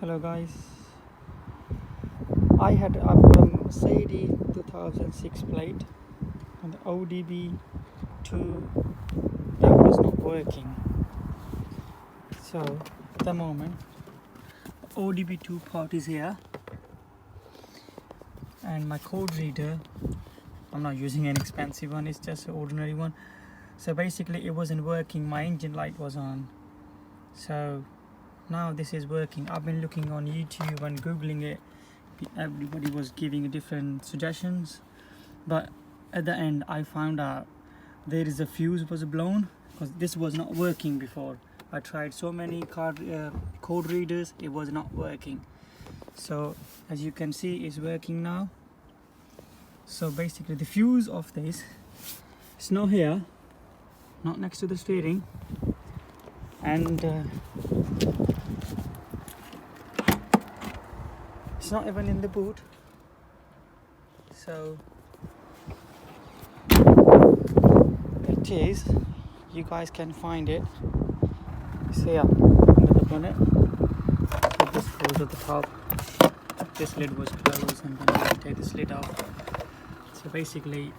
Hello guys, I've got a Mercedes 2006 plate and the ODB 2 that was not working. So at the moment ODB 2 part is here and my code reader, I'm not using an expensive one, it's just an ordinary one. So basically it wasn't working, my engine light was on. So now this is working. I've been looking on YouTube and googling it. Everybody was giving different suggestions, but at the end I found out there is a fuse was blown because this was not working before. I tried so many code readers, it was not working. So as you can see, it's working now. So basically the fuse of this, it's not here, not next to the steering, and it's not even in the boot. So it is, you guys can find it, it's here under the bonnet. So this goes at the top, this lid was closed and then you take this lid off. So basically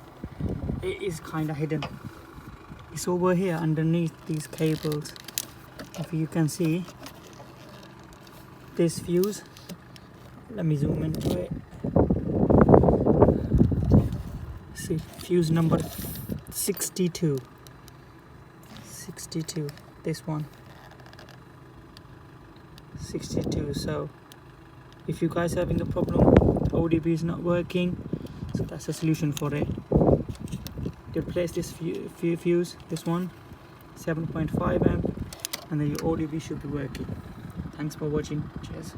it is kind of hidden, it's over here underneath these cables. If you can see this fuse, let me zoom into it. See, fuse number 62, this one, 62. So if you guys are having a problem, ODB is not working, so that's a solution for it. Replace this fuse, this one, 7.5 amp, and then your ODB should be working. Thanks for watching. Cheers.